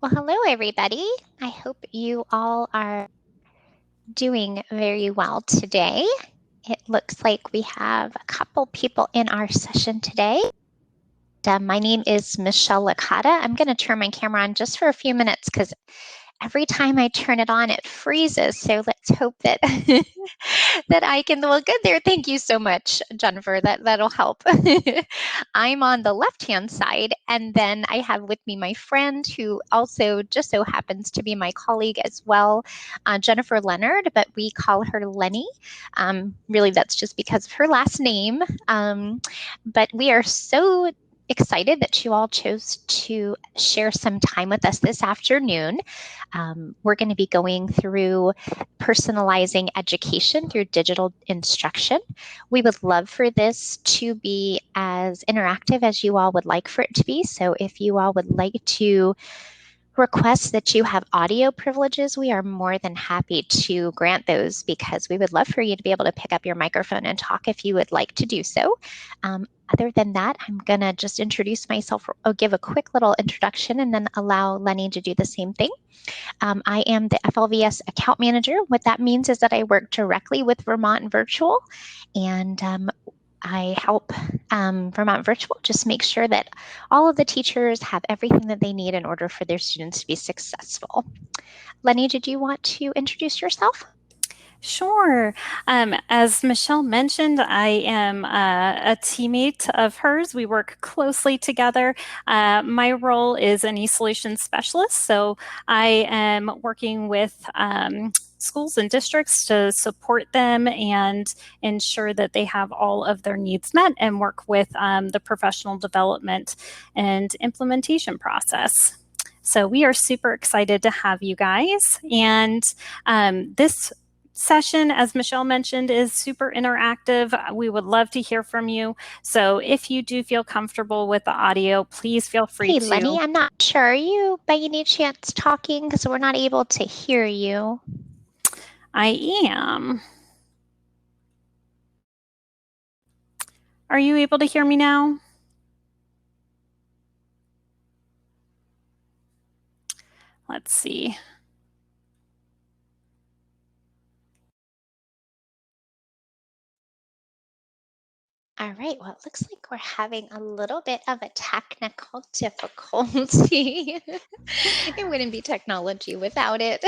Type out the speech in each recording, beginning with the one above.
Well, hello, everybody. I hope you all are doing very well today. It looks like we have a couple people in our session today. My name is Michelle Licata. I'm going to turn my camera on just for a few minutes because every time I turn it on, it freezes. So let's hope that that I can. Well, good there. Thank you so much, Jennifer. That'll help. I'm on the left-hand side, and then I have with me my friend who also just so happens to be my colleague as well, Jennifer Leonard, but we call her Lenny. Really, that's just because of her last name. But we are so excited that you all chose to share some time with us this afternoon. We're going to be going through personalizing education through digital instruction. We would love for this to be as interactive as you all would like for it to be. So if you all would like to request that you have audio privileges, we are more than happy to grant those because we would love for you to be able to pick up your microphone and talk if you would like to do so. Other than that, I'm going to just introduce myself, or give a quick little introduction, and then allow Lenny to do the same thing. I am the FLVS account manager. What that means is that I work directly with Vermont Virtual, and I help Vermont Virtual just make sure that all of the teachers have everything that they need in order for their students to be successful. Lenny, did you want to introduce yourself? Sure. As Michelle mentioned, I am a teammate of hers. We work closely together. My role is an e-solutions specialist, so I am working with schools and districts to support them and ensure that they have all of their needs met, and work with the professional development and implementation process. So we are super excited to have you guys. And this session, as Michelle mentioned, is super interactive. We would love to hear from you. So if you do feel comfortable with the audio, please feel free Hey, to. Lenny, I'm not sure. Are you by any chance talking? Because we're not able to hear you. I am. Are you able to hear me now? Let's see. All right, well, it looks like we're having a little bit of a technical difficulty. It wouldn't be technology without it.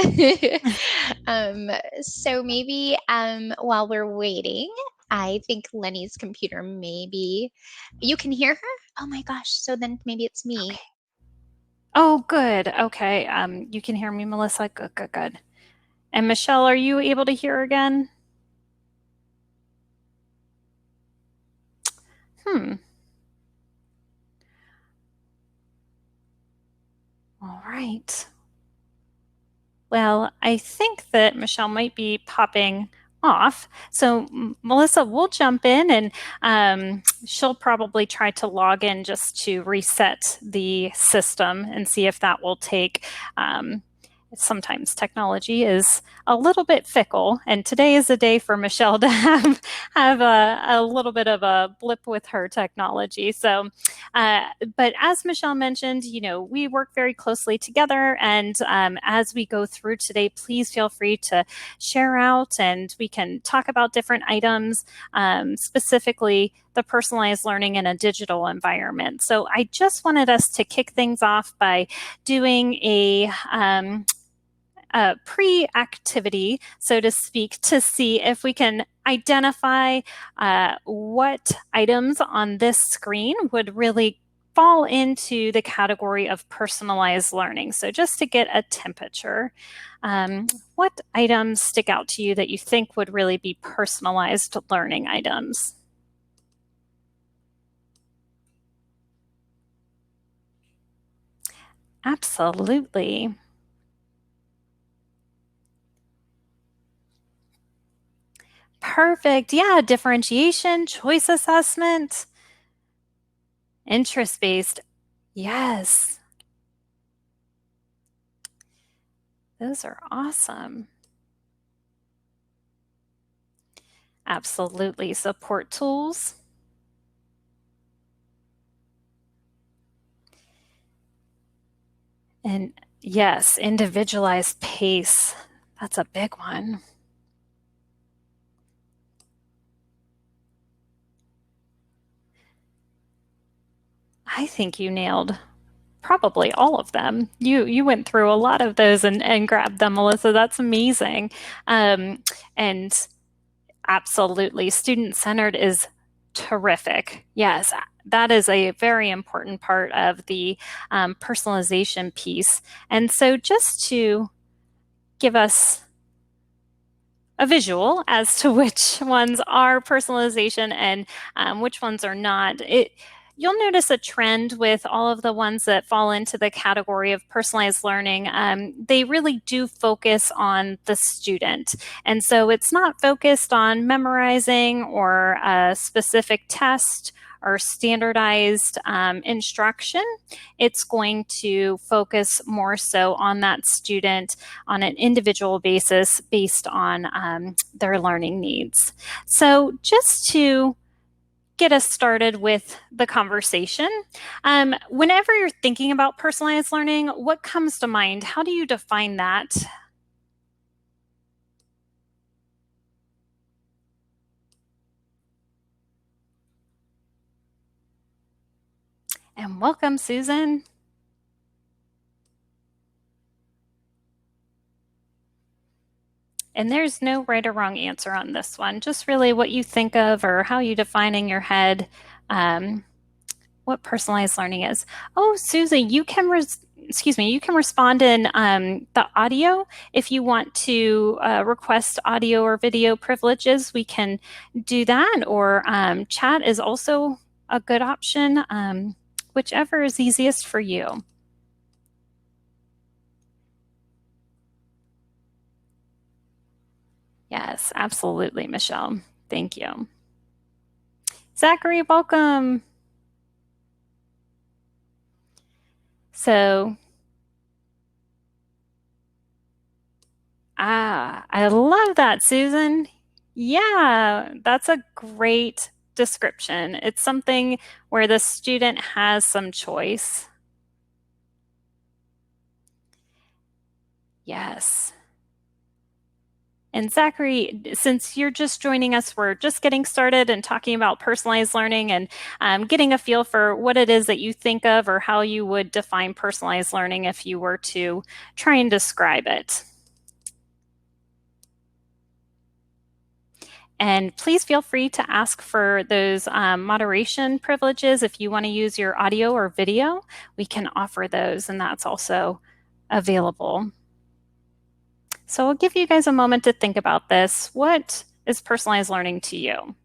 So maybe while we're waiting, I think Lenny's computer maybe, you can hear her? Oh my gosh, so then maybe it's me. Okay. Oh, good. Okay. You can hear me, Melissa. Good, good, good. And Michelle, are you able to hear again? All right. Well, I think that Michelle might be popping off. So Melissa will jump in, and she'll probably try to log in just to reset the system and see if that will take. Sometimes technology is a little bit fickle, and today is a day for Michelle to have a little bit of a blip with her technology. So, but as Michelle mentioned, we work very closely together, and as we go through today, please feel free to share out, and we can talk about different items, specifically the personalized learning in a digital environment. So I just wanted us to kick things off by doing a pre-activity, so to speak, to see if we can identify what items on this screen would really fall into the category of personalized learning. So just to get a temperature, what items stick out to you that you think would really be personalized learning items? Absolutely. Perfect. Yeah, differentiation, choice assessment, interest-based. Yes. Those are awesome. Absolutely. Support tools. And Yes, individualized pace. That's a big one. I think you nailed probably all of them. You went through a lot of those and grabbed them, Melissa. That's amazing. And absolutely, student-centered is terrific. Yes, that is a very important part of the personalization piece. And so just to give us a visual as to which ones are personalization and which ones are not. You'll notice a trend with all of the ones that fall into the category of personalized learning. They really do focus on the student. And so it's not focused on memorizing or a specific test or standardized instruction. It's going to focus more so on that student on an individual basis based on their learning needs. So just to get us started with the conversation, whenever you're thinking about personalized learning, what comes to mind? How do you define that? And welcome, Susan. And there's no right or wrong answer on this one, just really what you think of or how you define in your head what personalized learning is. Oh, Susan, you can you can respond in the audio. If you want to request audio or video privileges, we can do that, or chat is also a good option, whichever is easiest for you. Yes, absolutely, Michelle. Thank you. Zachary, welcome. So, I love that, Susan. Yeah, that's a great description. It's something where the student has some choice. Yes. And Zachary, since you're just joining us, we're just getting started and talking about personalized learning and getting a feel for what it is that you think of or how you would define personalized learning if you were to try and describe it. And please feel free to ask for those moderation privileges. If you want to use your audio or video, we can offer those, and that's also available. So I'll give you guys a moment to think about this. What is personalized learning to you?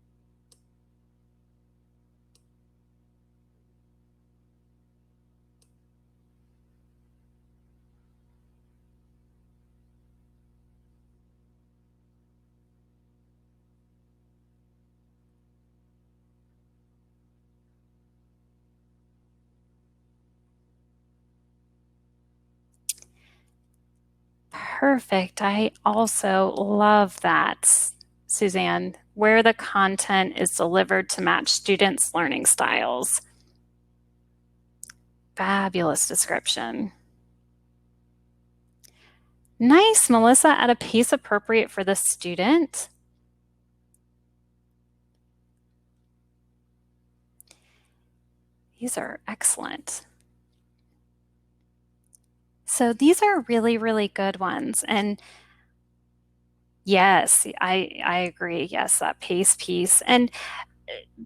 Perfect. I also love that, Suzanne, where the content is delivered to match students' learning styles. Fabulous description. Nice, Melissa, at a pace appropriate for the student. These are excellent. So these are really, really good ones. And yes, I agree. Yes, that pace piece. And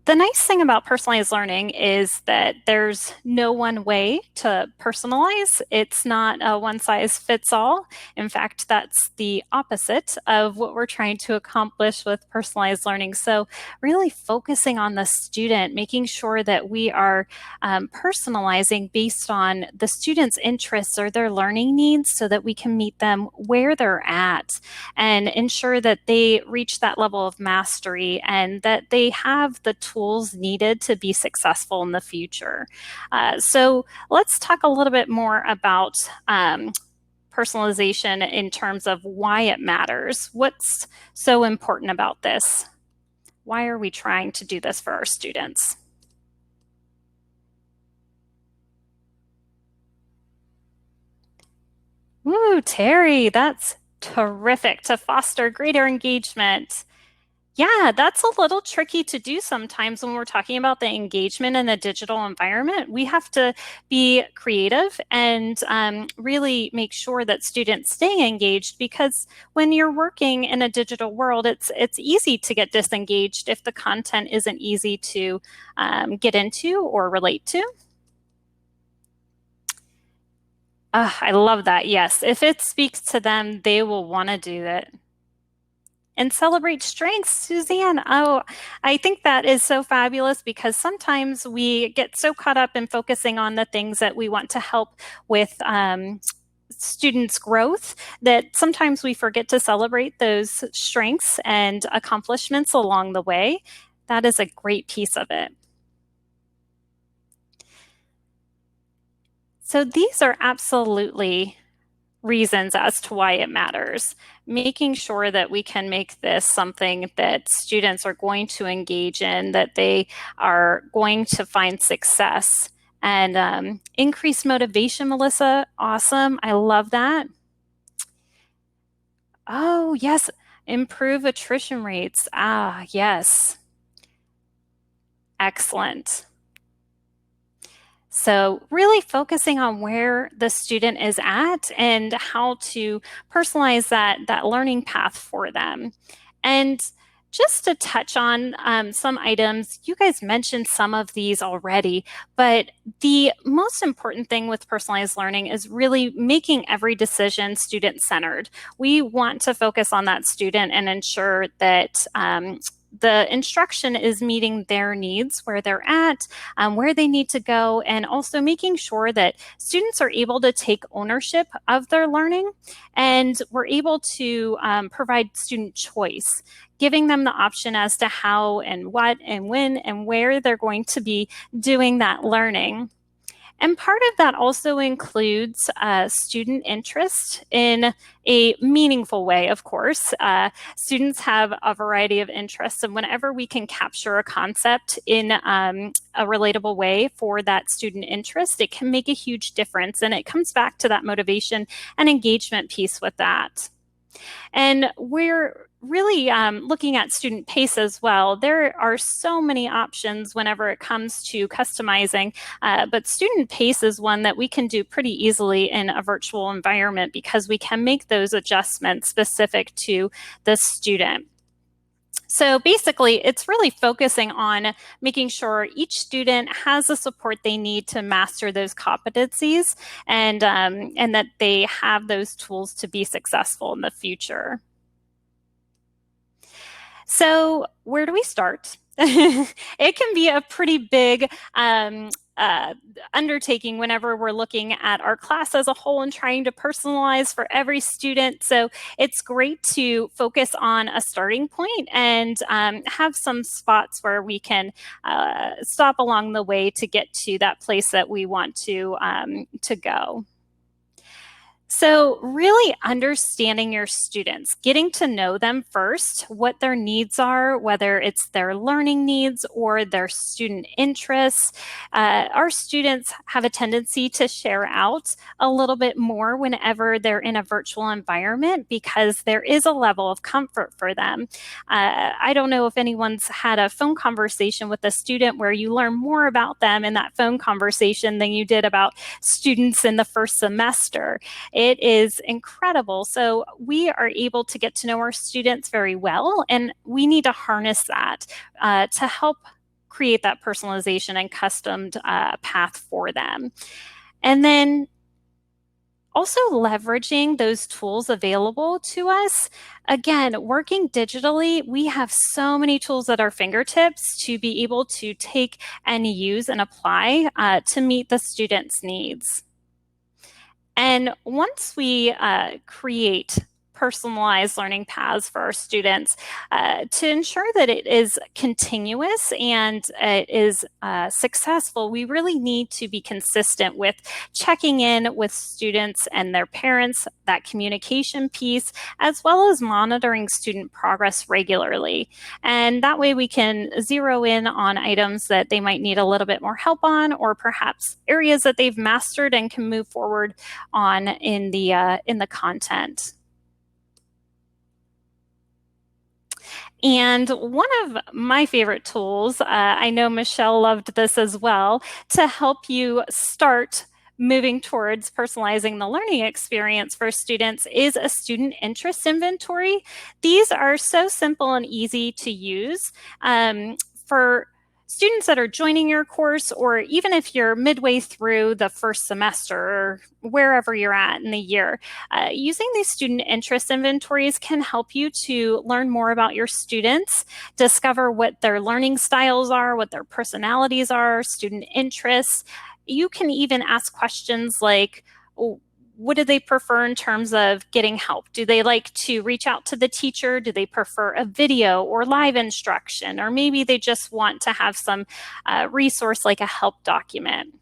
the nice thing about personalized learning is that there's no one way to personalize. It's not a one size fits all. In fact, that's the opposite of what we're trying to accomplish with personalized learning. So, really focusing on the student, making sure that we are personalizing based on the student's interests or their learning needs so that we can meet them where they're at and ensure that they reach that level of mastery and that they have the tools needed to be successful in the future. So let's talk a little bit more about personalization in terms of why it matters. What's so important about this? Why are we trying to do this for our students? Terry, that's terrific to foster greater engagement. Yeah, that's a little tricky to do sometimes when we're talking about the engagement in the digital environment. We have to be creative and really make sure that students stay engaged, because when you're working in a digital world, it's easy to get disengaged if the content isn't easy to get into or relate to. I love that. Yes, if it speaks to them, they will want to do it. And celebrate strengths, Suzanne. Oh, I think that is so fabulous, because sometimes we get so caught up in focusing on the things that we want to help with students' growth that sometimes we forget to celebrate those strengths and accomplishments along the way. That is a great piece of it. So these are absolutely reasons as to why it matters. Making sure that we can make this something that students are going to engage in, that they are going to find success, and increase motivation, Melissa. Awesome. I love that. Oh, yes. Improve attrition rates. Ah, yes. Excellent. So really focusing on where the student is at and how to personalize that learning path for them. And just to touch on some items, you guys mentioned some of these already, but the most important thing with personalized learning is really making every decision student-centered. We want to focus on that student and ensure that the instruction is meeting their needs, where they're at, where they need to go, and also making sure that students are able to take ownership of their learning, and we're able to provide student choice, giving them the option as to how and what and when and where they're going to be doing that learning. And part of that also includes student interest in a meaningful way, of course. Students have a variety of interests, and whenever we can capture a concept in a relatable way for that student interest, it can make a huge difference. And it comes back to that motivation and engagement piece with that. And we're really looking at student pace as well. There are so many options whenever it comes to customizing, but student pace is one that we can do pretty easily in a virtual environment, because we can make those adjustments specific to the student. So basically, it's really focusing on making sure each student has the support they need to master those competencies, and that they have those tools to be successful in the future. So where do we start? It can be a pretty big undertaking whenever we're looking at our class as a whole and trying to personalize for every student. So it's great to focus on a starting point and have some spots where we can stop along the way to get to that place that we want to go. So really understanding your students, getting to know them first, what their needs are, whether it's their learning needs or their student interests. Our students have a tendency to share out a little bit more whenever they're in a virtual environment, because there is a level of comfort for them. I don't know if anyone's had a phone conversation with a student where you learn more about them in that phone conversation than you did about students in the first semester. It is incredible. So we are able to get to know our students very well, and we need to harness that to help create that personalization and custom path for them. And then also leveraging those tools available to us. Again, working digitally, we have so many tools at our fingertips to be able to take and use and apply to meet the student's needs. And once we create personalized learning paths for our students to ensure that it is continuous and it is successful. We really need to be consistent with checking in with students and their parents, that communication piece, as well as monitoring student progress regularly. And that way we can zero in on items that they might need a little bit more help on, or perhaps areas that they've mastered and can move forward on in the content. And one of my favorite tools, I know Michelle loved this as well, to help you start moving towards personalizing the learning experience for students is a student interest inventory. These are so simple and easy to use. For students that are joining your course, or even if you're midway through the first semester or wherever you're at in the year, using these student interest inventories can help you to learn more about your students, discover what their learning styles are, what their personalities are, student interests. You can even ask questions like, what do they prefer in terms of getting help? Do they like to reach out to the teacher? Do they prefer a video or live instruction? Or maybe they just want to have some resource like a help document.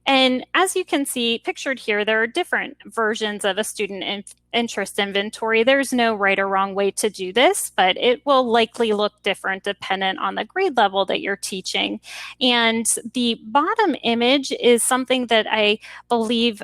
And as you can see pictured here, there are different versions of a student interest inventory. There's no right or wrong way to do this, but it will likely look different dependent on the grade level that you're teaching. And the bottom image is something that I believe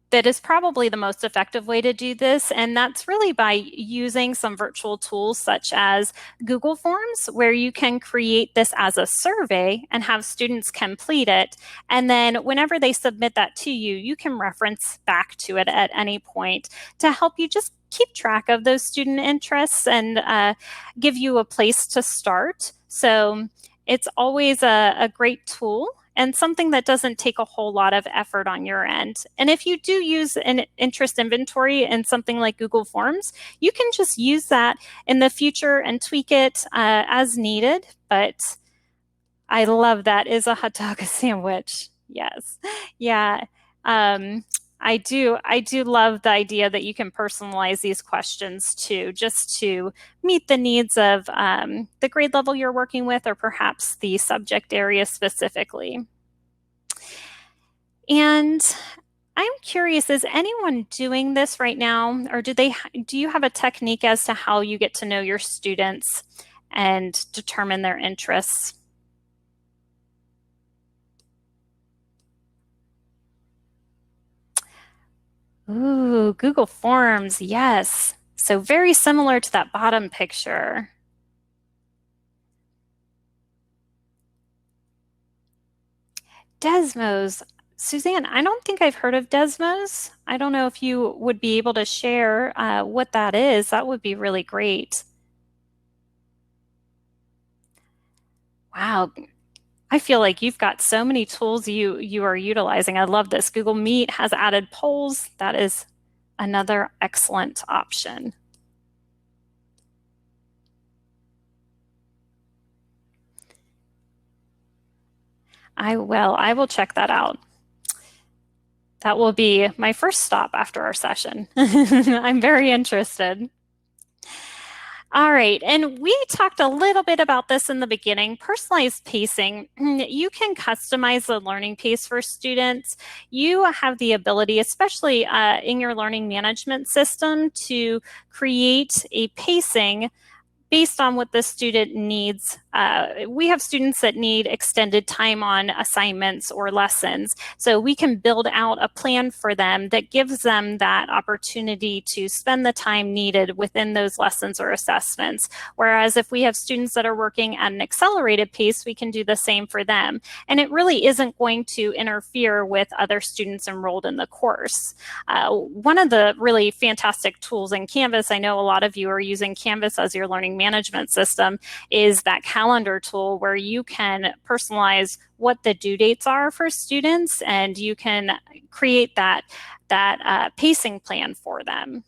that is probably the most effective way to do this. And that's really by using some virtual tools such as Google Forms, where you can create this as a survey and have students complete it. And then whenever they submit that to you, you can reference back to it at any point to help you just keep track of those student interests and give you a place to start. So it's always a great tool and something that doesn't take a whole lot of effort on your end. And if you do use an interest inventory in something like Google Forms, you can just use that in the future and tweak it as needed. But I love that. Is a hot dog a sandwich? Yes. Yeah. I do love the idea that you can personalize these questions too, just to meet the needs of the grade level you're working with, or perhaps the subject area specifically. And I'm curious, is anyone doing this right now, or do you have a technique as to how you get to know your students and determine their interests? Ooh, Google Forms, yes. So very similar to that bottom picture. Desmos. Suzanne, I don't think I've heard of Desmos. I don't know if you would be able to share what that is. That would be really great. Wow. I feel like you've got so many tools you are utilizing. I love this. Google Meet has added polls. That is another excellent option. I will check that out. That will be my first stop after our session. I'm very interested. All right, and we talked a little bit about this in the beginning. Personalized pacing, you can customize the learning pace for students. You have the ability, especially in your learning management system, to create a pacing based on what the student needs. We have students that need extended time on assignments or lessons, so we can build out a plan for them that gives them that opportunity to spend the time needed within those lessons or assessments. Whereas if we have students that are working at an accelerated pace, we can do the same for them. And it really isn't going to interfere with other students enrolled in the course. One of the really fantastic tools in Canvas, I know a lot of you are using Canvas as your learning management system, is that calendar tool where you can personalize what the due dates are for students, and you can create that pacing plan for them.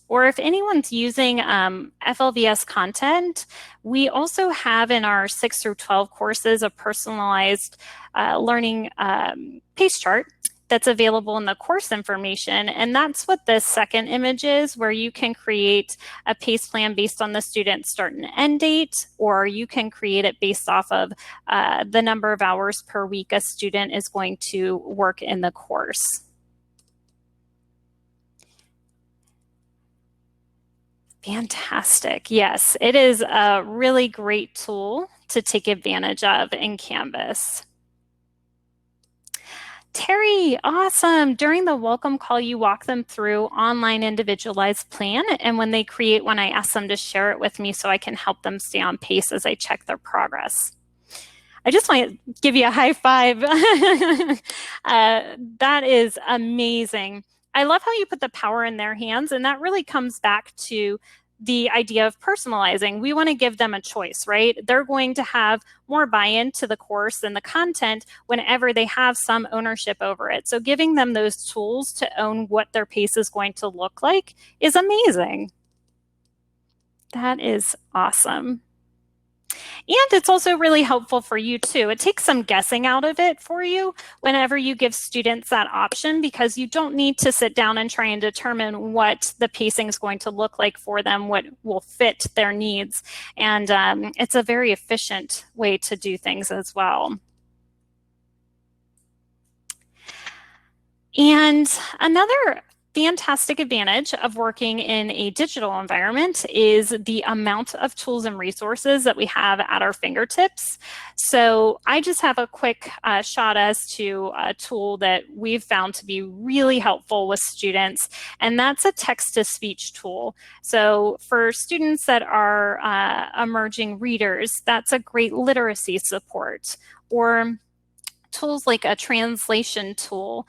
Or if anyone's using FLVS content, we also have in our 6 through 12 courses a personalized learning pace chart that's available in the course information. And that's what this second image is, where you can create a PACE plan based on the student's start and end date, or you can create it based off of the number of hours per week a student is going to work in the course. Fantastic. Yes, it is a really great tool to take advantage of in Canvas. Terry, awesome. During the welcome call, you walk them through online individualized plan. And when they create one, I ask them to share it with me so I can help them stay on pace as I check their progress. I just want to give you a high five. That is amazing. I love how you put the power in their hands, and that really comes back to the idea of personalizing. We want to give them a choice, right? They're going to have more buy-in to the course and the content whenever they have some ownership over it. So giving them those tools to own what their pace is going to look like is amazing. That is awesome. And it's also really helpful for you too. It takes some guessing out of it for you whenever you give students that option, because you don't need to sit down and try and determine what the pacing is going to look like for them, what will fit their needs. And it's a very efficient way to do things as well. And another fantastic advantage of working in a digital environment is the amount of tools and resources that we have at our fingertips. So I just have a quick shot as to a tool that we've found to be really helpful with students, and that's a text-to-speech tool. So for students that are emerging readers, that's a great literacy support. Or tools like a translation tool,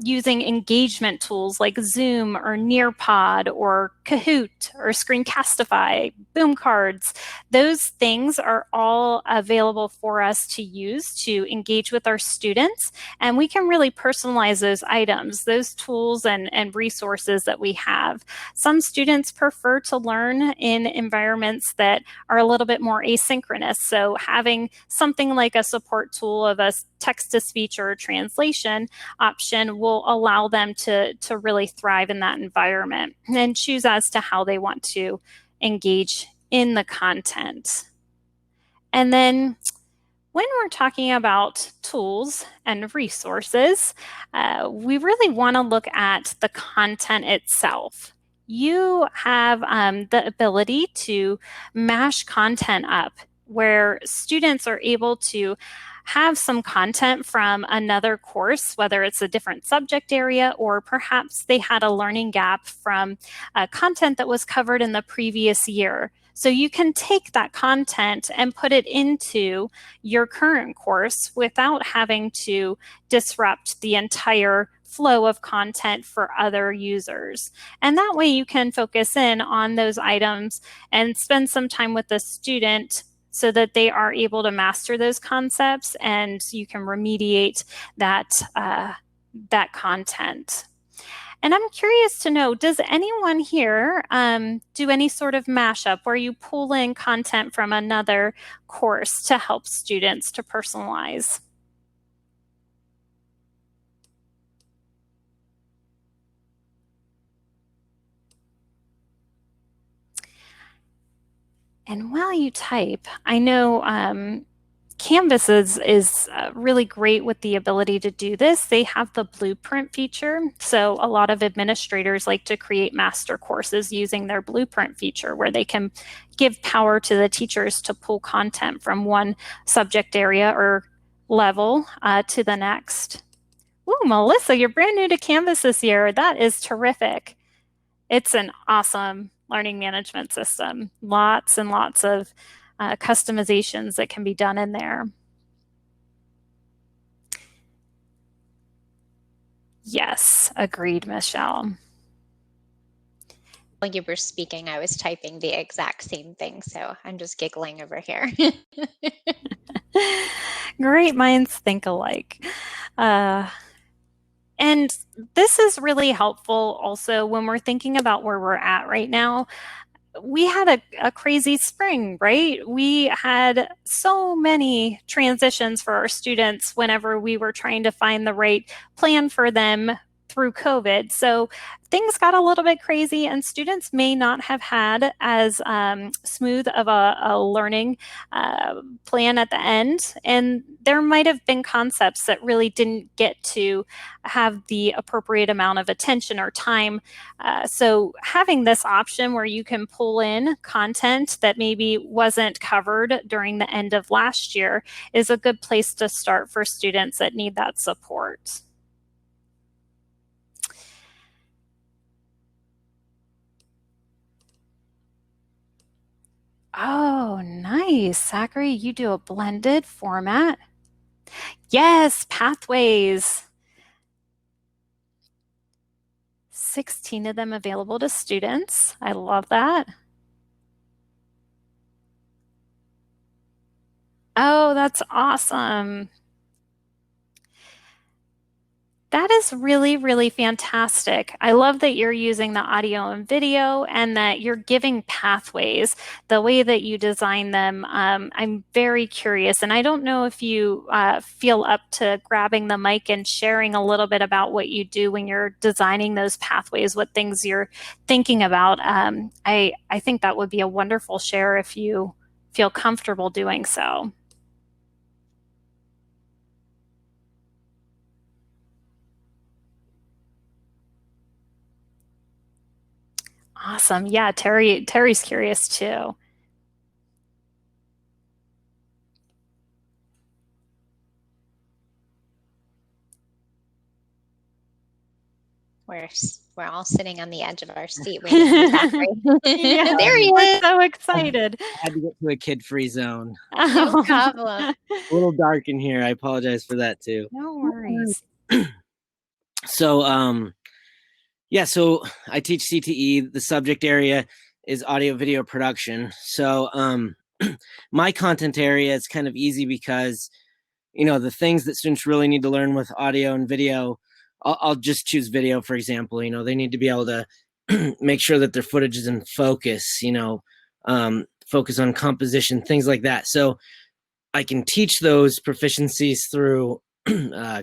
using engagement tools like Zoom or Nearpod or Kahoot or Screencastify, Boom Cards. Those things are all available for us to use to engage with our students, and we can really personalize those items, those tools and resources that we have. Some students prefer to learn in environments that are a little bit more asynchronous, so having something like a support tool of a text-to-speech or a translation option will allow them to really thrive in that environment and choose as to how they want to engage in the content. And then when we're talking about tools and resources, we really want to look at the content itself. You have the ability to mash content up where students are able to have some content from another course, whether it's a different subject area or perhaps they had a learning gap from content that was covered in the previous year. So you can take that content and put it into your current course without having to disrupt the entire flow of content for other users. And that way you can focus in on those items and spend some time with the student so that they are able to master those concepts and you can remediate that, that content. And I'm curious to know, does anyone here do any sort of mashup where you pull in content from another course to help students to personalize? And while you type, I know Canvas is really great with the ability to do this. They have the blueprint feature. So a lot of administrators like to create master courses using their blueprint feature where they can give power to the teachers to pull content from one subject area or level to the next. Ooh, Melissa, you're brand new to Canvas this year. That is terrific. It's an awesome learning management system. Lots and lots of customizations that can be done in there. Yes, agreed, Michelle. While you were speaking, I was typing the exact same thing, so I'm just giggling over here. Great minds think alike. And this is really helpful also when we're thinking about where we're at right now. we had a crazy spring, right? We had so many transitions for our students whenever we were trying to find the right plan for them through COVID. So things got a little bit crazy, and students may not have had as smooth of a learning plan at the end. And there might have been concepts that really didn't get to have the appropriate amount of attention or time. So having this option where you can pull in content that maybe wasn't covered during the end of last year is a good place to start for students that need that support. Oh, nice. Zachary, you do a blended format. Yes, pathways. 16 of them available to students. I love that. Oh, that's awesome. That is really, really fantastic. I love that you're using the audio and video and that you're giving pathways the way that you design them. I'm very curious, and I don't know if you feel up to grabbing the mic and sharing a little bit about what you do when you're designing those pathways, what things you're thinking about. I think that would be a wonderful share if you feel comfortable doing so. Awesome. Yeah, Terry's curious too. We're all sitting on the edge of our seat waiting for Zachary. Yeah, There he we're is. so excited. I had to get to a kid-free zone. No problem. A little dark in here. I apologize for that too. No worries. So, yeah, so I teach CTE. The subject area is audio video production. So, my content area is kind of easy because, the things that students really need to learn with audio and video, I'll just choose video, for example. They need to be able to make sure that their footage is in focus, focus on composition, things like that. So I can teach those proficiencies through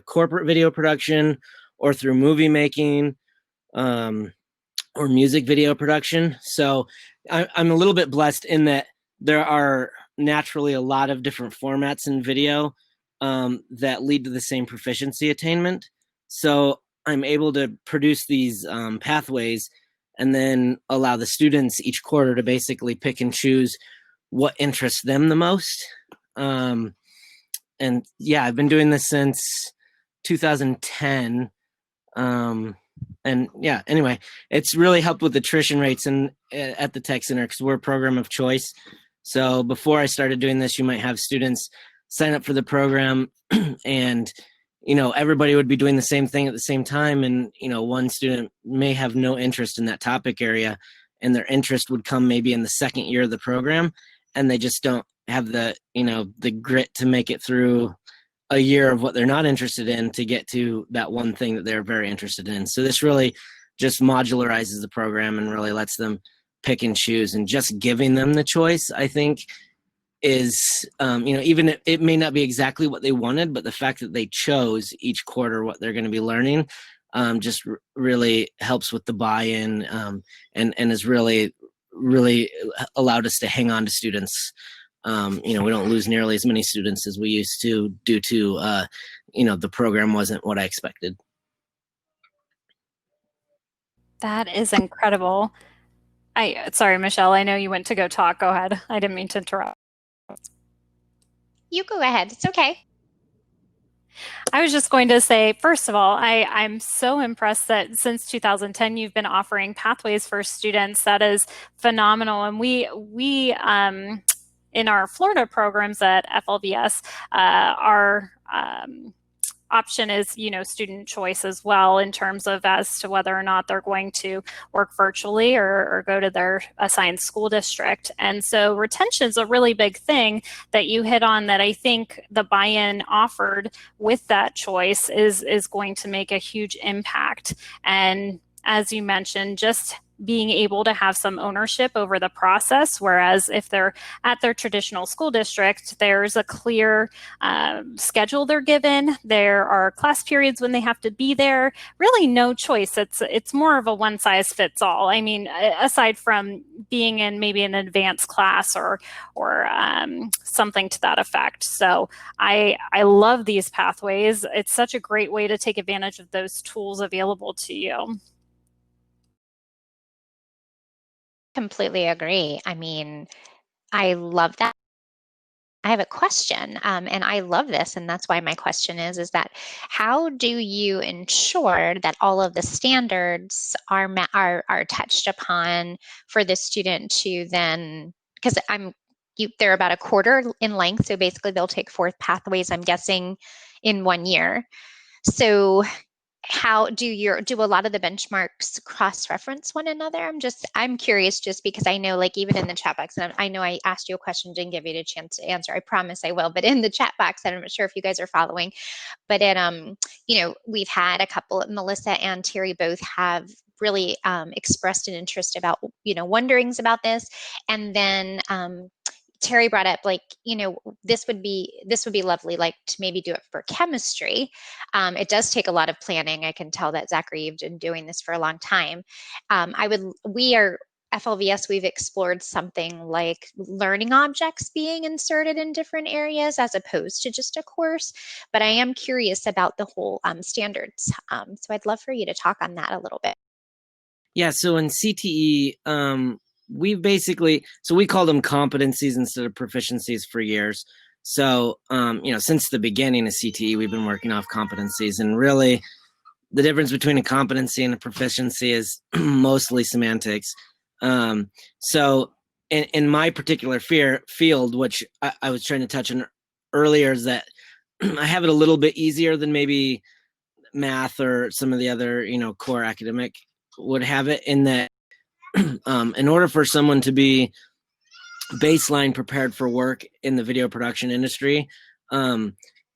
corporate video production or through movie making or music video production. So I'm a little bit blessed in that there are naturally a lot of different formats in video that lead to the same proficiency attainment. So I'm able to produce these pathways and then allow the students each quarter to basically pick and choose what interests them the most. And yeah, I've been doing this since 2010. And yeah, anyway, it's really helped with attrition rates at the Tech Center because we're a program of choice. So before I started doing this, you might have students sign up for the program and everybody would be doing the same thing at the same time. And, one student may have no interest in that topic area, and their interest would come maybe in the second year of the program, and they just don't have the grit to make it through a year of what they're not interested in to get to that one thing that they're very interested in. So this really just modularizes the program and really lets them pick and choose, and just giving them the choice, I think, is even if it may not be exactly what they wanted, but the fact that they chose each quarter what they're going to be learning just really helps with the buy-in and has really allowed us to hang on to students. We don't lose nearly as many students as we used to due to the program wasn't what I expected. That is incredible. Sorry, Michelle, I know you went to go talk. Go ahead. I didn't mean to interrupt. You go ahead. It's okay. I was just going to say, first of all, I'm so impressed that since 2010 you've been offering pathways for students. That is phenomenal. And we in our Florida programs at FLVS, our option is, student choice as well in terms of as to whether or not they're going to work virtually or go to their assigned school district. And so retention is a really big thing that you hit on that I think the buy-in offered with that choice is going to make a huge impact. And as you mentioned, just being able to have some ownership over the process, whereas if they're at their traditional school district, there's a clear schedule they're given. There are class periods when they have to be there. Really no choice. It's more of a one size fits all. I mean, aside from being in maybe an advanced class or something to that effect. So I love these pathways. It's such a great way to take advantage of those tools available to you. Completely agree. I mean, I love that. I have a question, and I love this, and that's why my question is that how do you ensure that all of the standards are touched upon for the student to then, because they're about a quarter in length, so basically they'll take 4 pathways, I'm guessing, in 1 year. So how do a lot of the benchmarks cross-reference one another? I'm curious, just because I know, like, even in the chat box, and I know I asked you a question, didn't give you a chance to answer. I promise I will, but in the chat box, I'm not sure if you guys are following, but we've had a couple, Melissa and Terry both have really expressed an interest about, wonderings about this. And then Terry brought up, like, this would be lovely, like, to maybe do it for chemistry. It does take a lot of planning. I can tell that, Zachary, you've been doing this for a long time. FLVS, we've explored something like learning objects being inserted in different areas as opposed to just a course. But I am curious about the whole standards. So I'd love for you to talk on that a little bit. Yeah, so in CTE, we call them competencies instead of proficiencies for years. So, since the beginning of CTE, we've been working off competencies, and really the difference between a competency and a proficiency is mostly semantics. So in my particular field, which I was trying to touch on earlier, is that I have it a little bit easier than maybe math or some of the other, core academic would have it, in that in order for someone to be baseline prepared for work in the video production industry,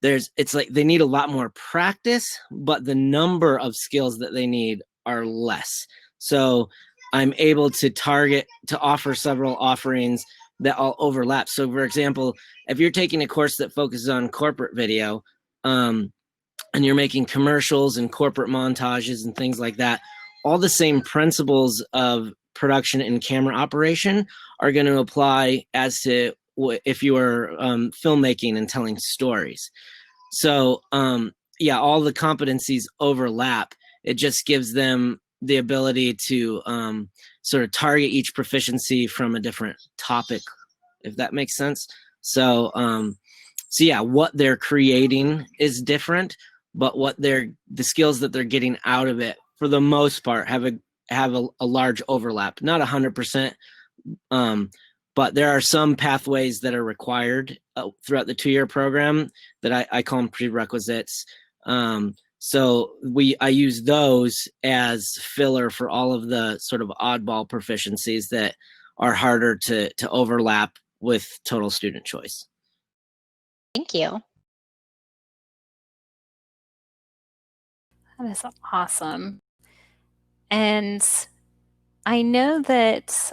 it's like they need a lot more practice, but the number of skills that they need are less. So I'm able to offer several offerings that all overlap. So for example, if you're taking a course that focuses on corporate video, and you're making commercials and corporate montages and things like that, all the same principles of production and camera operation are going to apply as to if you are filmmaking and telling stories. So all the competencies overlap. It just gives them the ability to sort of target each proficiency from a different topic, if that makes sense. So what they're creating is different, but the skills that they're getting out of it, for the most part, have a large overlap. Not 100%, but there are some pathways that are required throughout the 2-year program that I call them prerequisites. So I use those as filler for all of the sort of oddball proficiencies that are harder to overlap with total student choice. Thank you. That is awesome. And I know that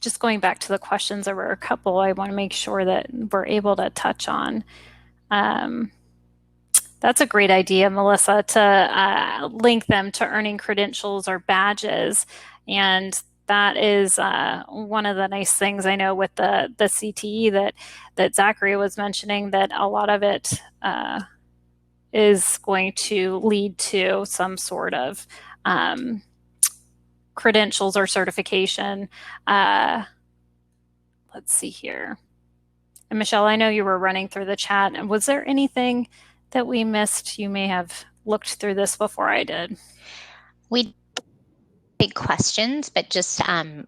just going back to the questions, there were a couple I want to make sure that we're able to touch on. That's a great idea, Melissa, to link them to earning credentials or badges. And that is one of the nice things I know with the CTE that Zachary was mentioning, that a lot of it is going to lead to some sort of credentials or certification. Let's see here. And Michelle, I know you were running through the chat. And was there anything that we missed? You may have looked through this before I did. We big questions, but just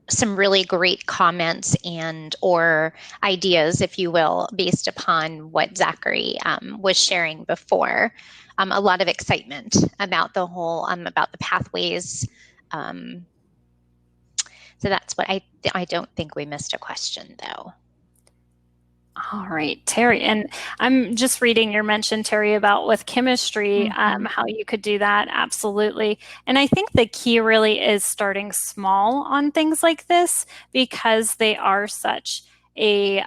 some really great comments and or ideas, if you will, based upon what Zachary was sharing before. A lot of excitement about the whole, about the pathways. So that's what I don't think we missed a question, though. All right, Terry, and I'm just reading your mention, Terry, about with chemistry, how you could do that. Absolutely. And I think the key really is starting small on things like this because they are such a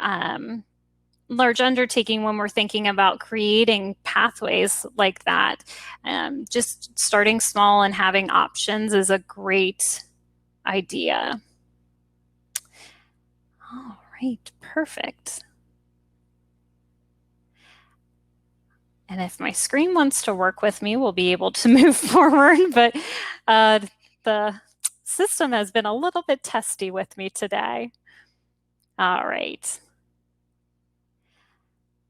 large undertaking when we're thinking about creating pathways like that. Just starting small and having options is a great idea. All right, perfect. And if my screen wants to work with me, we'll be able to move forward. But the system has been a little bit testy with me today. All right.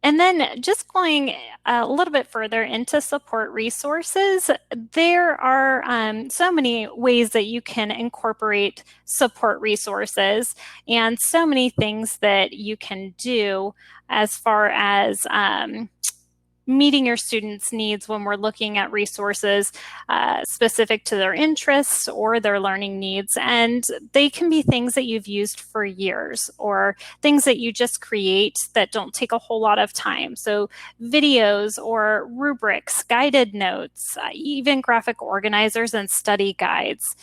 And then just going a little bit further into support resources, there are so many ways that you can incorporate support resources and so many things that you can do as far as meeting your students' needs when we're looking at resources specific to their interests or their learning needs. And they can be things that you've used for years or things that you just create that don't take a whole lot of time. So videos or rubrics, guided notes, even graphic organizers and study guides.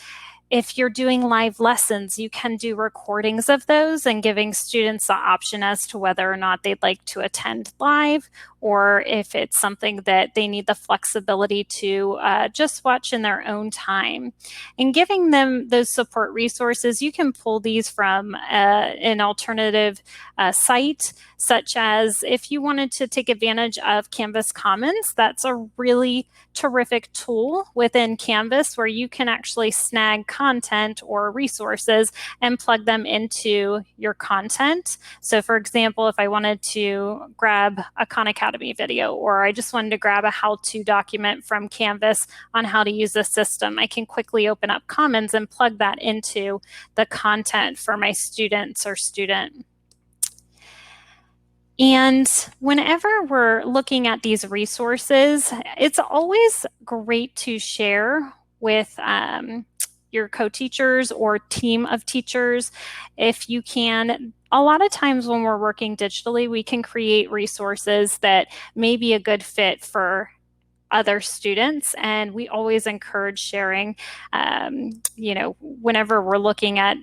If you're doing live lessons, you can do recordings of those and giving students the option as to whether or not they'd like to attend live or if it's something that they need the flexibility to just watch in their own time. And giving them those support resources, you can pull these from an alternative site, such as if you wanted to take advantage of Canvas Commons, that's a really terrific tool within Canvas where you can actually snag content or resources and plug them into your content. So for example, if I wanted to grab a Khan Academy video or I just wanted to grab a how-to document from Canvas on how to use the system, I can quickly open up Commons and plug that into the content for my students or student. And whenever we're looking at these resources, it's always great to share with your co-teachers or team of teachers if you can. A lot of times when we're working digitally, we can create resources that may be a good fit for other students, and we always encourage sharing. Whenever we're looking at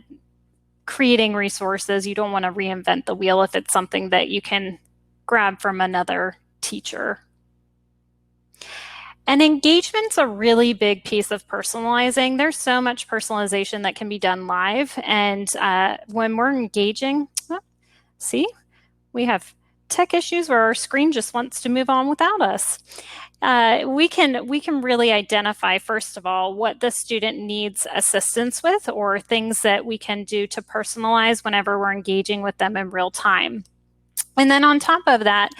creating resources, you don't want to reinvent the wheel if it's something that you can grab from another teacher. And engagement's a really big piece of personalizing. There's so much personalization that can be done live. And when we're engaging, see, we have tech issues where our screen just wants to move on without us. We can really identify, first of all, what the student needs assistance with or things that we can do to personalize whenever we're engaging with them in real time. And then on top of that,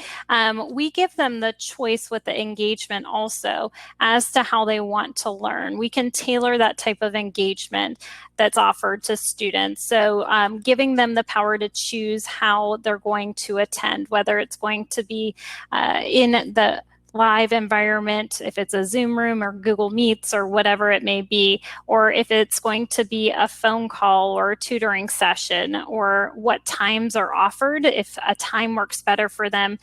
we give them the choice with the engagement also as to how they want to learn. We can tailor that type of engagement that's offered to students. So giving them the power to choose how they're going to attend, whether it's going to be in the live environment, if it's a Zoom room or Google Meets or whatever it may be, or if it's going to be a phone call or a tutoring session, or what times are offered. If a time works better for them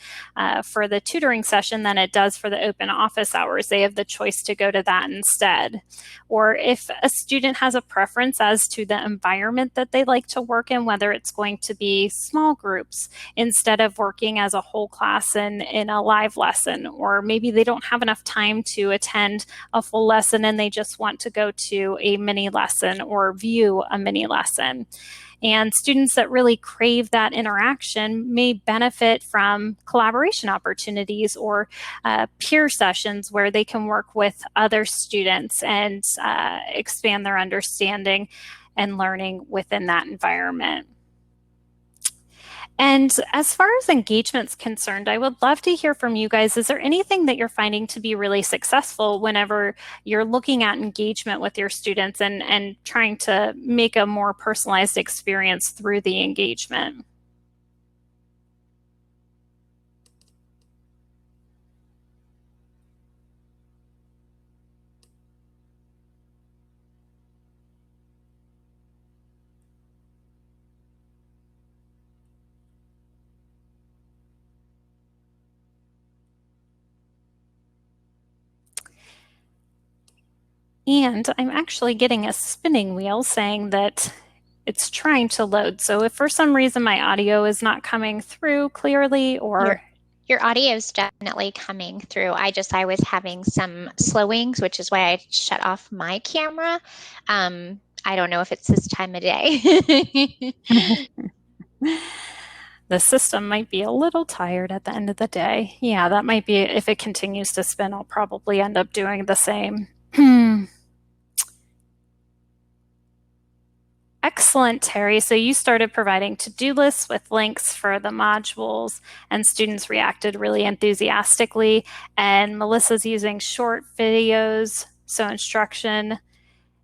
for the tutoring session than it does for the open office hours, they have the choice to go to that instead. Or if a student has a preference as to the environment that they like to work in, whether it's going to be small groups instead of working as a whole class in a live lesson, or maybe they don't have enough time to attend a full lesson and they just want to go to a mini lesson or view a mini lesson. And students that really crave that interaction may benefit from collaboration opportunities or peer sessions where they can work with other students and expand their understanding and learning within that environment. And as far as engagement's concerned, I would love to hear from you guys. Is there anything that you're finding to be really successful whenever you're looking at engagement with your students and trying to make a more personalized experience through the engagement? And I'm actually getting a spinning wheel saying that it's trying to load. So if for some reason my audio is not coming through clearly, or your audio is definitely coming through. I was having some slowings, which is why I shut off my camera. I don't know if it's this time of day. the system might be a little tired at the end of the day. Yeah, that might be, if it continues to spin, I'll probably end up doing the same. Excellent, Terry. So you started providing to-do lists with links for the modules, and students reacted really enthusiastically. And Melissa's using short videos, so instruction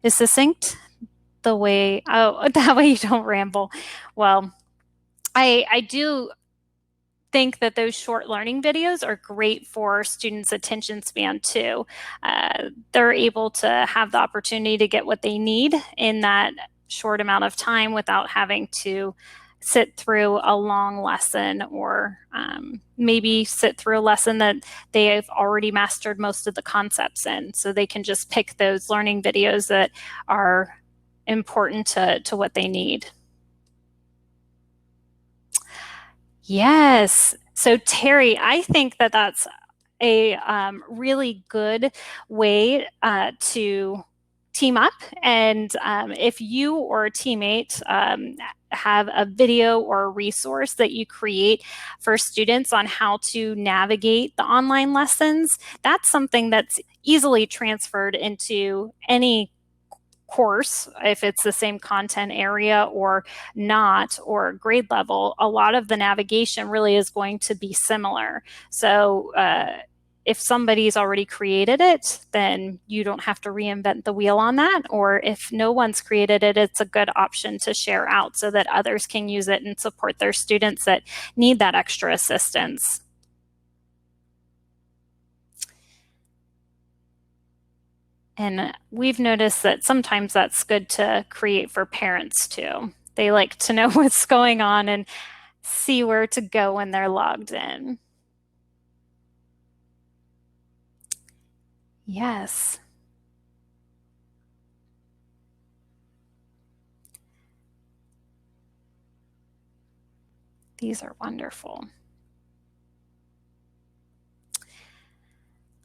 is succinct that way you don't ramble. Well, I do think that those short learning videos are great for students' attention span too. They're able to have the opportunity to get what they need in that short amount of time without having to sit through a long lesson, or maybe sit through a lesson that they have already mastered most of the concepts in. So they can just pick those learning videos that are important to what they need. Yes. So Terry, I think that that's a really good way to team up. And if you or a teammate have a video or a resource that you create for students on how to navigate the online lessons, that's something that's easily transferred into any course, if it's the same content area or not, or grade level. A lot of the navigation really is going to be similar. So if somebody's already created it, then you don't have to reinvent the wheel on that. Or if no one's created it, it's a good option to share out so that others can use it and support their students that need that extra assistance. And we've noticed that sometimes that's good to create for parents too. They like to know what's going on and see where to go when they're logged in. Yes. These are wonderful.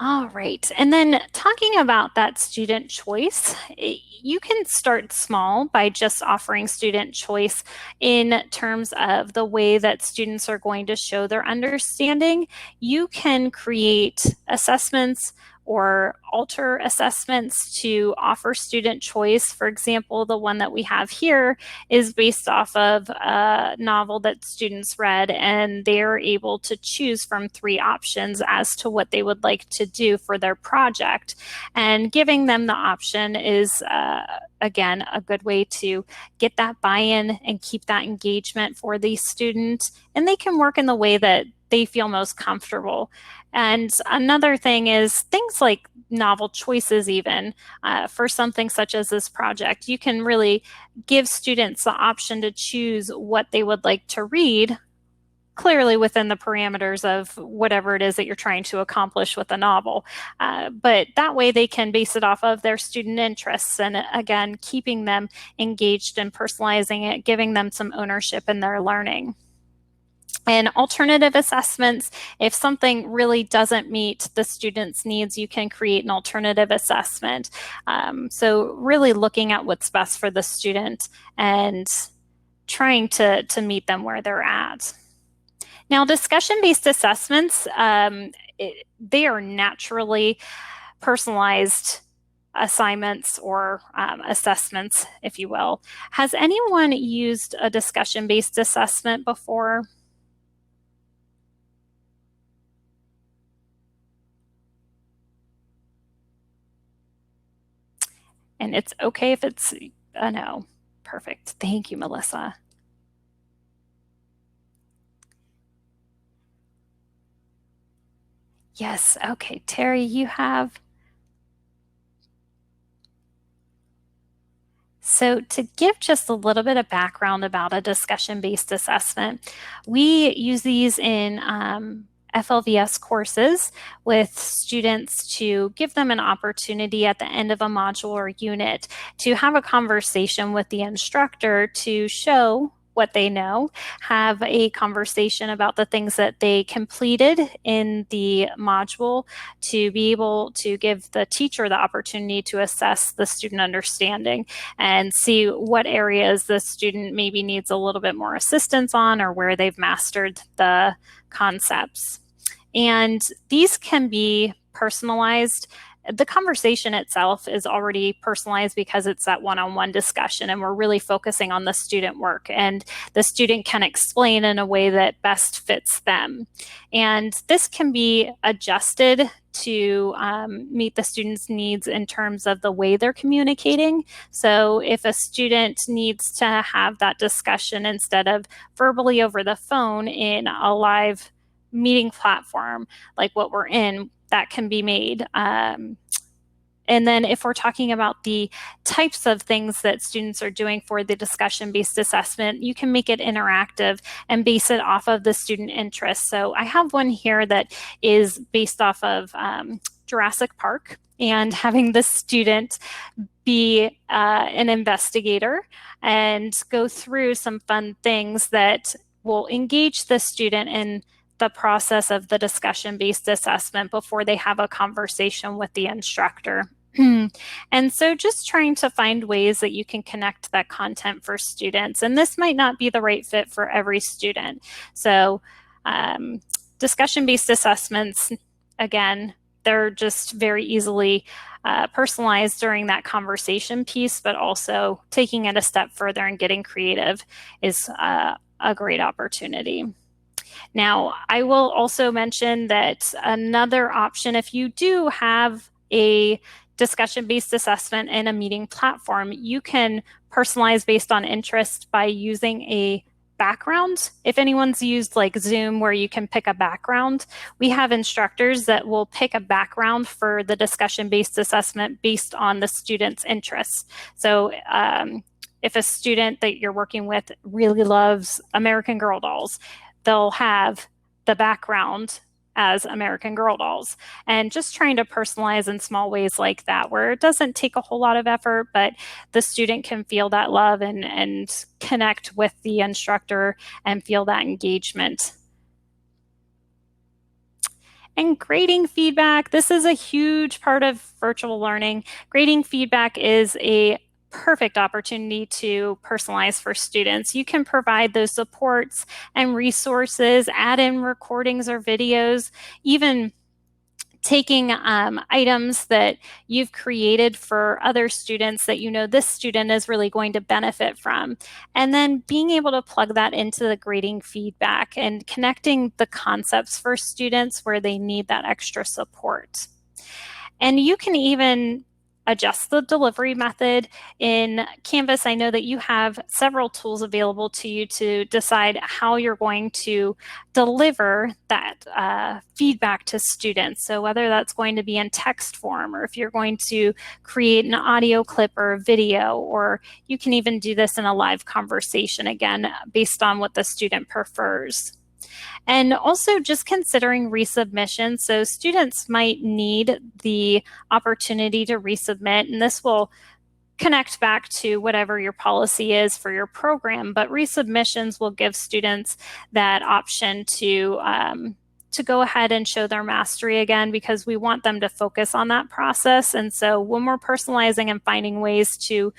All right. And then talking about that student choice, you can start small by just offering student choice in terms of the way that students are going to show their understanding. You can create assessments or alter assessments to offer student choice. For example, the one that we have here is based off of a novel that students read, and they're able to choose from 3 options as to what they would like to do for their project. And giving them the option is, again, a good way to get that buy-in and keep that engagement for the student, and they can work in the way that they feel most comfortable. And another thing is things like novel choices, even for something such as this project. You can really give students the option to choose what they would like to read, clearly within the parameters of whatever it is that you're trying to accomplish with a novel. But that way they can base it off of their student interests, and again, keeping them engaged and personalizing it, giving them some ownership in their learning. And alternative assessments, if something really doesn't meet the student's needs, you can create an alternative assessment. So really looking at what's best for the student and trying to meet them where they're at. Now, discussion-based assessments, they are naturally personalized assignments or assessments, if you will. Has anyone used a discussion-based assessment before? And it's okay if it's a no. Perfect. Thank you, Melissa. Yes. Okay, Terry, you have. So to give just a little bit of background about a discussion-based assessment, we use these in FLVS courses with students to give them an opportunity at the end of a module or unit to have a conversation with the instructor to show what they know, have a conversation about the things that they completed in the module to be able to give the teacher the opportunity to assess the student understanding and see what areas the student maybe needs a little bit more assistance on or where they've mastered the concepts. And these can be personalized. The conversation itself is already personalized because it's that one-on-one discussion, and we're really focusing on the student work, and the student can explain in a way that best fits them. And this can be adjusted to meet the student's needs in terms of the way they're communicating. So if a student needs to have that discussion instead of verbally over the phone in a live meeting platform like what we're in, that can be made. And then if we're talking about the types of things that students are doing for the discussion-based assessment, you can make it interactive and base it off of the student interest. So I have one here that is based off of Jurassic Park, and having the student be an investigator and go through some fun things that will engage the student in the process of the discussion-based assessment before they have a conversation with the instructor. And so just trying to find ways that you can connect that content for students. And this might not be the right fit for every student. So discussion-based assessments, again, they're just very easily personalized during that conversation piece, but also taking it a step further and getting creative is a great opportunity. Now, I will also mention that another option, if you do have a discussion-based assessment in a meeting platform, you can personalize based on interest by using a background. If anyone's used like Zoom where you can pick a background, we have instructors that will pick a background for the discussion-based assessment based on the student's interests. So if a student that you're working with really loves American Girl dolls, they'll have the background as American Girl dolls, and just trying to personalize in small ways like that, where it doesn't take a whole lot of effort, but the student can feel that love and connect with the instructor and feel that engagement. And grading feedback, this is a huge part of virtual learning. Grading feedback is a perfect opportunity to personalize for students. You can provide those supports and resources, add in recordings or videos, even taking items that you've created for other students that you know this student is really going to benefit from, and then being able to plug that into the grading feedback and connecting the concepts for students where they need that extra support. And you can even adjust the delivery method. In Canvas, I know that you have several tools available to you to decide how you're going to deliver that feedback to students. So whether that's going to be in text form, or if you're going to create an audio clip or a video, or you can even do this in a live conversation, again, based on what the student prefers. And also just considering resubmission. So students might need the opportunity to resubmit, and this will connect back to whatever your policy is for your program, but resubmissions will give students that option to go ahead and show their mastery again, because we want them to focus on that process. And so when we're personalizing and finding ways to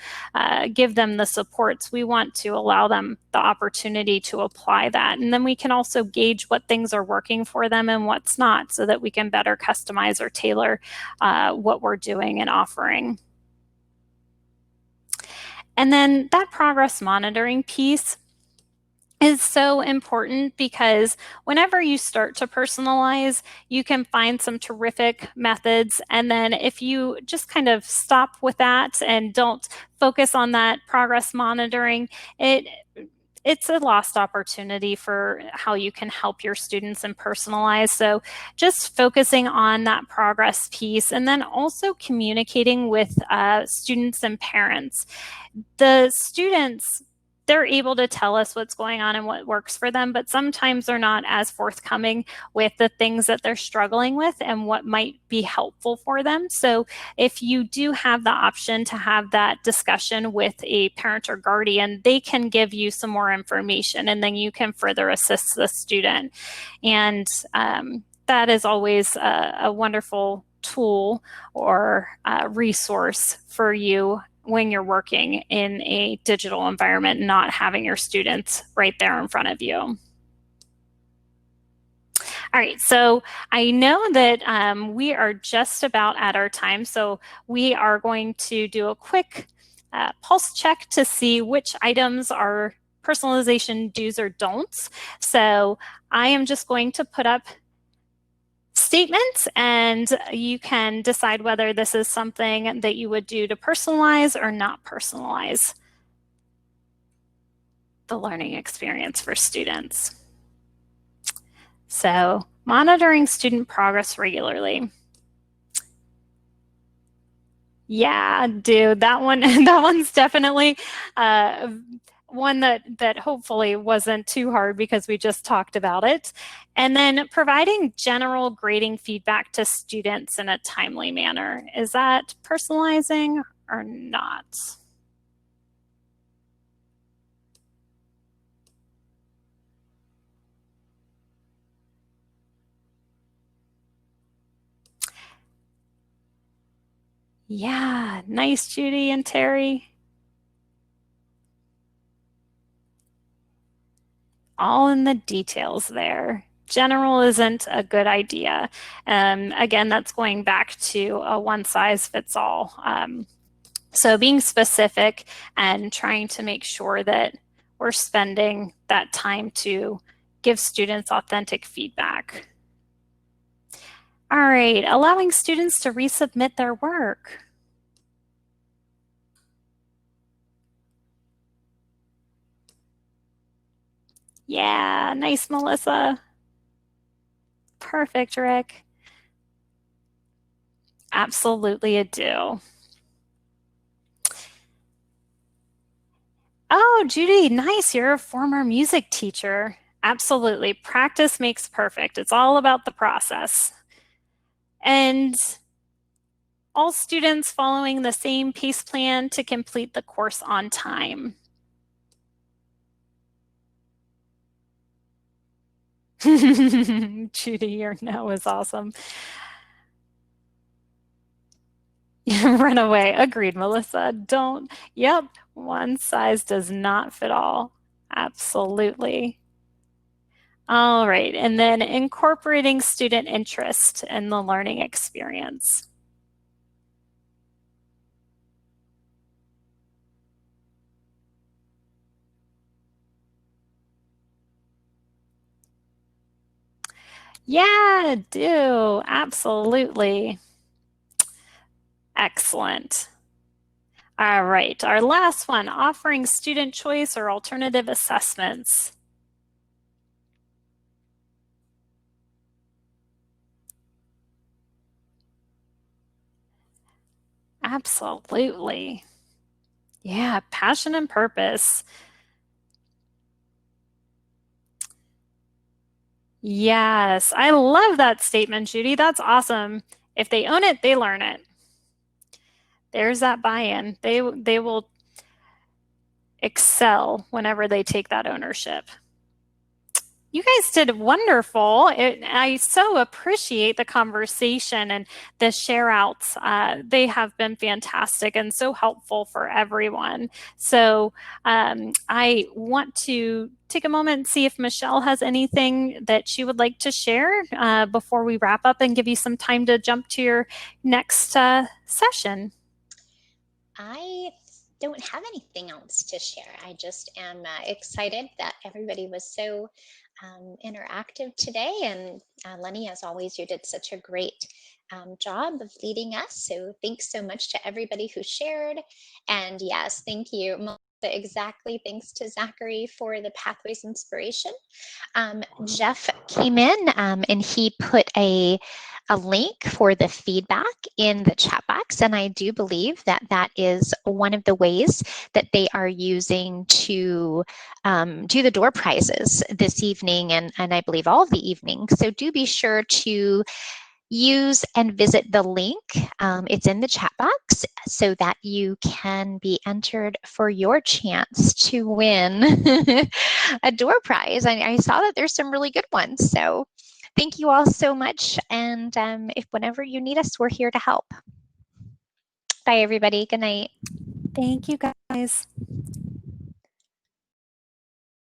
give them the supports, we want to allow them the opportunity to apply that. And then we can also gauge what things are working for them and what's not, so that we can better customize or tailor what we're doing and offering. And then that progress monitoring piece is so important, because whenever you start to personalize, you can find some terrific methods. And then if you just kind of stop with that and don't focus on that progress monitoring, it's a lost opportunity for how you can help your students and personalize. So just focusing on that progress piece, and then also communicating with students and parents. The students they're able to tell us what's going on and what works for them, but sometimes they're not as forthcoming with the things that they're struggling with and what might be helpful for them. So if you do have the option to have that discussion with a parent or guardian, they can give you some more information, and then you can further assist the student. And that is always a wonderful tool or resource for you when you're working in a digital environment, not having your students right there in front of you. All right, so I know that we are just about at our time, so we are going to do a quick pulse check to see which items are personalization do's or don'ts. So I am just going to put up statements, and you can decide whether this is something that you would do to personalize or not personalize the learning experience for students. So, monitoring student progress regularly. Yeah, dude, that one, that one's definitely one that hopefully wasn't too hard because we just talked about it. And then providing general grading feedback to students in a timely manner. Is that personalizing or not? Yeah, nice, Judy and Terry. All in the details there. General isn't a good idea. Again, that's going back to a one size fits all. So being specific and trying to make sure that we're spending that time to give students authentic feedback. All right, allowing students to resubmit their work. Yeah, nice, Melissa. Perfect, Rick. Absolutely a do. Oh, Judy, nice. You're a former music teacher. Absolutely. Practice makes perfect. It's all about the process. And all students following the same pace plan to complete the course on time. Judy, your no is awesome. Run away. Agreed, Melissa. Don't. Yep. One size does not fit all. Absolutely. All right. And then incorporating student interest in the learning experience. Yeah, do. Absolutely. Excellent. All right, our last one, offering student choice or alternative assessments. Absolutely. Yeah, passion and purpose. Yes, I love that statement, Judy. That's awesome. If they own it, they learn it. There's that buy-in. They will excel whenever they take that ownership. You guys did wonderful. I so appreciate the conversation and the share outs. They have been fantastic and so helpful for everyone. So I want to take a moment and see if Michelle has anything that she would like to share before we wrap up and give you some time to jump to your next session. I don't have anything else to share. I just am excited that everybody was so interactive today. And Lenny, as always, you did such a great job of leading us. So thanks so much to everybody who shared. And yes, thank you. Exactly. Thanks to Zachary for the Pathways inspiration. Jeff came in and he put a link for the feedback in the chat box. And I do believe that that is one of the ways that they are using to do the door prizes this evening and I believe all of the evening. So do be sure to use and visit the link. It's in the chat box so that you can be entered for your chance to win a door prize. I saw that there's some really good ones. So thank you all so much. And if whenever you need us, we're here to help. Bye, everybody. Good night. Thank you, guys.